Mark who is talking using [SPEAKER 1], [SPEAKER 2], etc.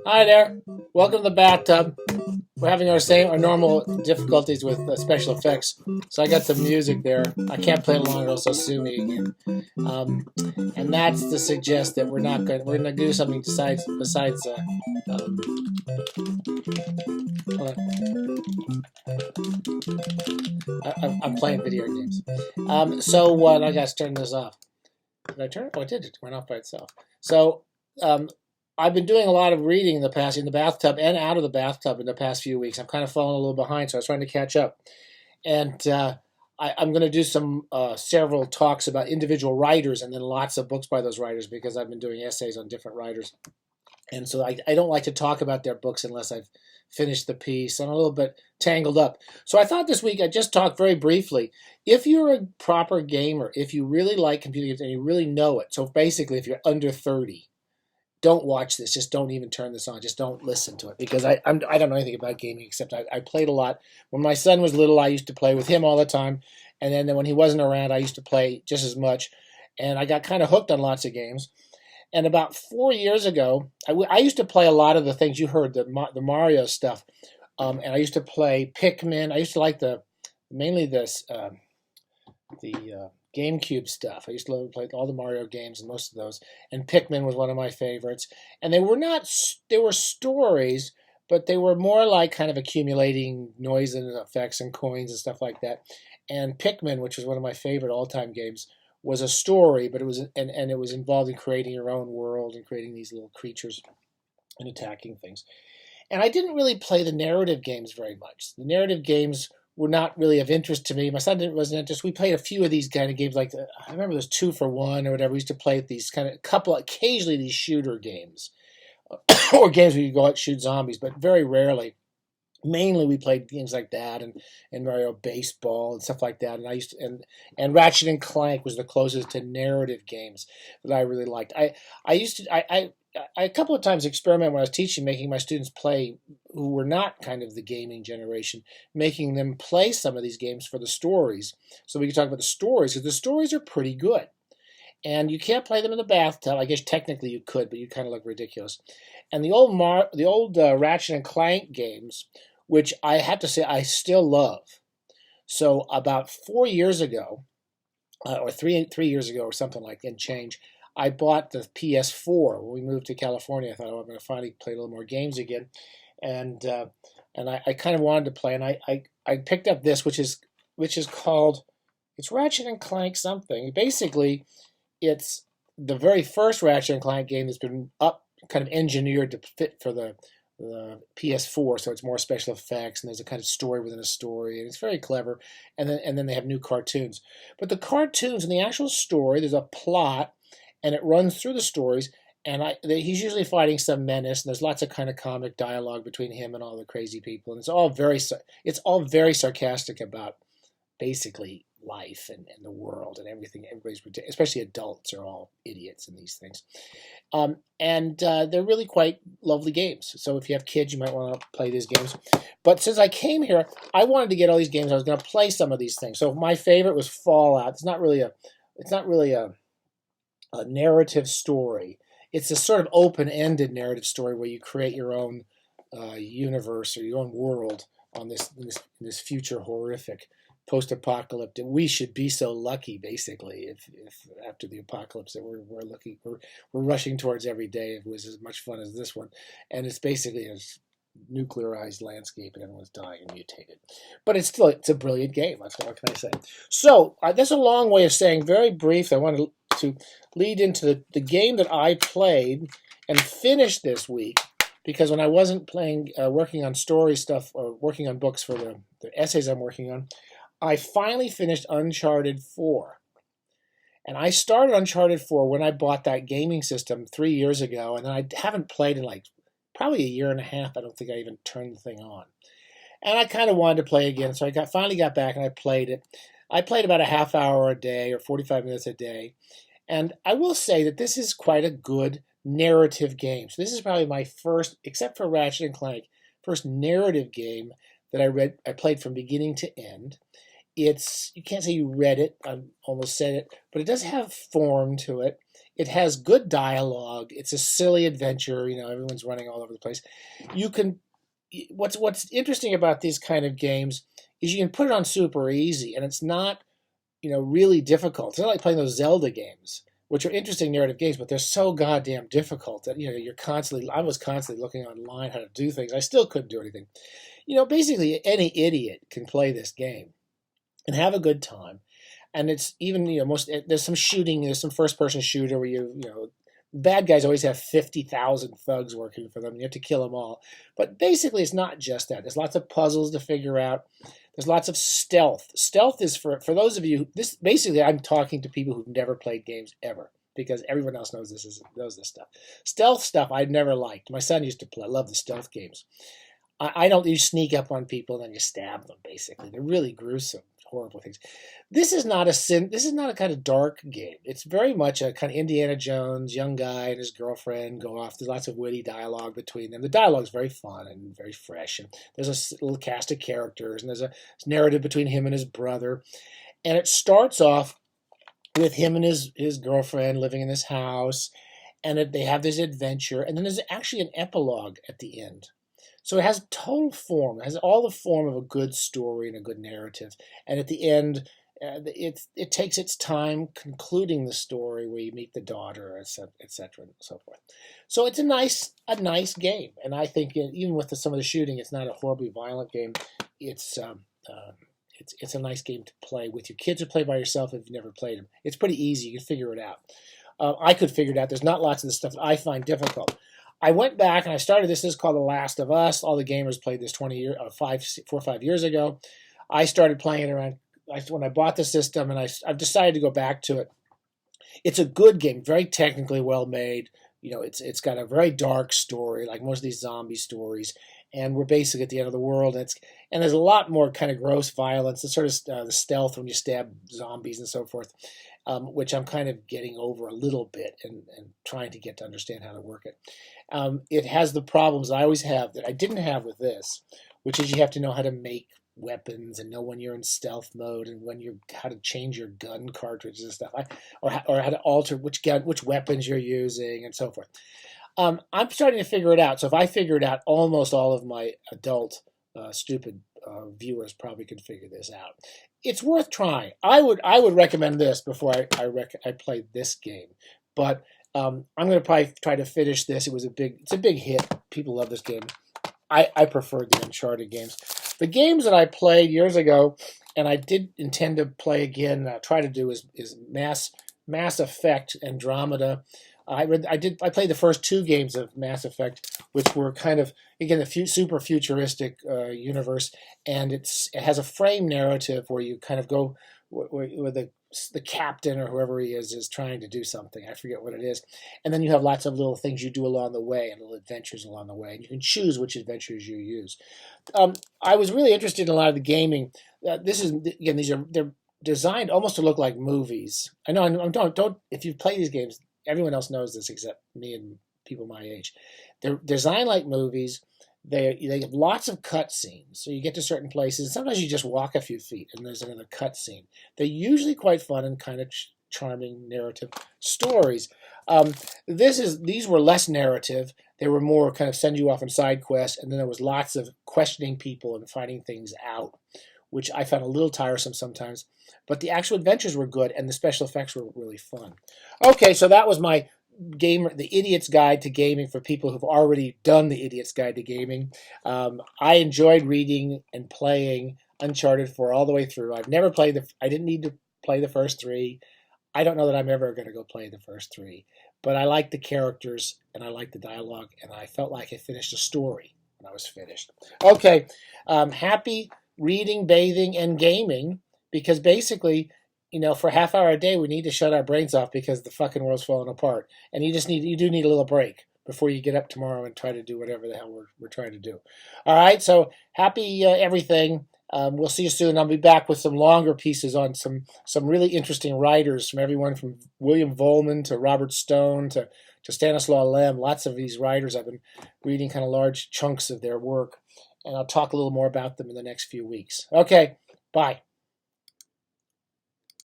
[SPEAKER 1] Hi there. Welcome to the bathtub. We're having our normal difficulties with special effects, so I got some music there. I can't play it long; it'll also sue me again. Um, and that's to suggest that we're gonna do something besides. Um, I'm playing video games. So what? I got to turn this off. Did I turn it? Oh, I did. It went off by itself. So um, I've been doing a lot of reading in the bathtub and out of the bathtub in the past few weeks. I'm kind of falling a little behind, so I was trying to catch up. And I'm going to do some several talks about individual writers and then lots of books by those writers because I've been doing essays on different writers. And so I don't like to talk about their books unless I've finished the piece. I'm a little bit tangled up. So I thought this week I'd just talk very briefly. If you're a proper gamer, if you really like computer games and you really know it, so basically if you're under 30, don't watch this. Just don't even turn this on. Just don't listen to it because I don't know anything about gaming except I played a lot. When my son was little, I used to play with him all the time. And then when he wasn't around, I used to play just as much. And I got kind of hooked on lots of games. And about 4 years ago, I used to play a lot of the things you heard, the Mario stuff. And I used to play Pikmin. I used to like mainly the GameCube stuff. I used to play all the Mario games and most of those. And Pikmin was one of my favorites. And they were stories, but they were more like kind of accumulating noise and effects and coins and stuff like that. And Pikmin, which was one of my favorite all-time games, was a story, but it was and it was involved in creating your own world and creating these little creatures and attacking things. And I didn't really play the narrative games very much. The narrative games were not really of interest to me. My son wasn't interested. We played a few of these kind of games, like I remember there's 2 for 1 or whatever. We used to play these kind of occasionally these shooter games, or games where you go out and shoot zombies, but very rarely. Mainly we played games like that and Mario Baseball and stuff like that. And I used to, and Ratchet and Clank was the closest to narrative games that I really liked. I used to I a couple of times experiment when I was teaching, making my students play who were not kind of the gaming generation, making them play some of these games for the stories. So we could talk about the stories because the stories are pretty good. And you can't play them in the bathtub. I guess technically you could, but you kind of look ridiculous. And the old Ratchet and Clank games, which I have to say I still love. So about 4 years ago, or three years ago, or something like that, and change, I bought the PS4 when we moved to California. I thought, oh, I'm going to finally play a little more games again, and I kind of wanted to play, and I picked up this, which is called, it's Ratchet and Clank something. Basically, it's the very first Ratchet and Clank game that's been kind of engineered to fit for the PS4, so it's more special effects, and there's a kind of story within a story, and it's very clever. And then they have new cartoons. But the cartoons and the actual story, there's a plot, and it runs through the stories. And he's usually fighting some menace, and there's lots of kind of comic dialogue between him and all the crazy people, and it's all very sarcastic about basically life and the world and everything. Everybody's, especially adults, are all idiots in these things. And they're really quite lovely games. So if you have kids, you might want to play these games. But since I came here, I wanted to get all these games. I was going to play some of these things. So my favorite was Fallout. It's not really a narrative story. It's a sort of open-ended narrative story where you create your own universe or your own world on this future horrific post-apocalyptic. We should be so lucky, basically, if after the apocalypse that we're rushing towards every day. It was as much fun as this one, and it's basically a nuclearized landscape and everyone's dying and mutated. But it's a brilliant game. What can I say? So that's a long way of saying, very brief. I wanted to lead into the game that I played and finished this week. Because when I wasn't working on story stuff or working on books for the essays I'm working on, I finally finished Uncharted 4. And I started Uncharted 4 when I bought that gaming system 3 years ago, and then I haven't played in like probably a year and a half. I don't think I even turned the thing on. And I kind of wanted to play again, so I finally got back and I played it. I played about a half hour a day or 45 minutes a day. And I will say that this is quite a good narrative game. So this is probably my first, except for Ratchet and Clank, first narrative game that I played from beginning to end. You can't say you read it, I almost said it, but it does have form to it. It has good dialogue. It's a silly adventure. Everyone's running all over the place. You can. What's interesting about these kind of games is you can put it on super easy, and it's not really difficult. It's not like playing those Zelda games, which are interesting narrative games, but they're so goddamn difficult that I was constantly looking online how to do things. I still couldn't do anything. Basically any idiot can play this game and have a good time. And it's even there's some shooting, there's some first person shooter where bad guys always have 50,000 thugs working for them. You have to kill them all. But basically, it's not just that. There's lots of puzzles to figure out. There's lots of stealth. Stealth is for those of you. This basically, I'm talking to people who've never played games ever, because everyone else knows this stuff. Stealth stuff I've never liked. My son used to play. I love the stealth games. I don't. You sneak up on people and then you stab them. Basically, they're really gruesome, horrible things. This is not a kind of dark game. It's very much a kind of Indiana Jones, young guy and his girlfriend go off. There's lots of witty dialogue between them. The dialogue is very fun and very fresh. And there's a little cast of characters, and there's a narrative between him and his brother. And it starts off with him and his girlfriend living in this house, and they have this adventure. And then there's actually an epilogue at the end. So it has total form. It has all the form of a good story and a good narrative. And at the end, it takes its time concluding the story, where you meet the daughter, etc., and so forth. So it's a nice game. And I think even with some of the shooting, it's not a horribly violent game. It's a nice game to play with your kids, or play by yourself if you've never played them. It's pretty easy. You can figure it out. I could figure it out. There's not lots of the stuff that I find difficult. I went back and I started this. This is called The Last of Us. All the gamers played this 4 or 5 years ago. I started playing it around when I bought the system, and I've decided to go back to it. It's a good game, very technically well made. It's got a very dark story, like most of these zombie stories. And we're basically at the end of the world. And there's a lot more kind of gross violence. It's sort of the stealth when you stab zombies and so forth, which I'm kind of getting over a little bit and trying to get to understand how to work it. It has the problems I always have that I didn't have with this, which is you have to know how to make weapons and know when you're in stealth mode and how to change your gun cartridges and stuff, or how to alter which weapons you're using and so forth. I'm starting to figure it out. So if I figure it out, almost all of my adult stupid viewers probably could figure this out. It's worth trying. I would recommend this before I played this game, but I'm going to probably try to finish this. It's a big hit. People love this game. I preferred the Uncharted games. The games that I played years ago, and I did intend to play again, try to do is Mass Effect Andromeda. I played the first 2 games of Mass Effect, which were kind of, again, a super futuristic universe, and it has a frame narrative where you kind of go where the captain or whoever he is trying to do something. I forget what it is. And then you have lots of little things you do along the way and little adventures along the way. And you can choose which adventures you use. I was really interested in a lot of the gaming. They're designed almost to look like movies. I know, don't, if you play these games, everyone else knows this except me and people my age. They're designed like movies. They have lots of cut scenes, so you get to certain places. Sometimes you just walk a few feet, and there's another cut scene. They're usually quite fun and kind of charming narrative stories. These were less narrative. They were more kind of send you off on side quests, and then there was lots of questioning people and finding things out, which I found a little tiresome sometimes. But the actual adventures were good, and the special effects were really fun. Okay, so that was my the Idiot's Guide to Gaming for people who've already done the Idiot's Guide to Gaming. I enjoyed reading and playing Uncharted 4 all the way through. I've never played I didn't need to play the first 3. I don't know that I'm ever going to go play the first 3, but I like the characters and I like the dialogue, and I felt like I finished a story when I was finished. Okay, happy reading, bathing, and gaming, because basically, for a half hour a day, we need to shut our brains off because the fucking world's falling apart. And you do need a little break before you get up tomorrow and try to do whatever the hell we're trying to do. All right, so happy everything. We'll see you soon. I'll be back with some longer pieces on some really interesting writers, from everyone from William Vollmann to Robert Stone to Stanislaw Lem. Lots of these writers, I've been reading kind of large chunks of their work, and I'll talk a little more about them in the next few weeks. Okay, bye.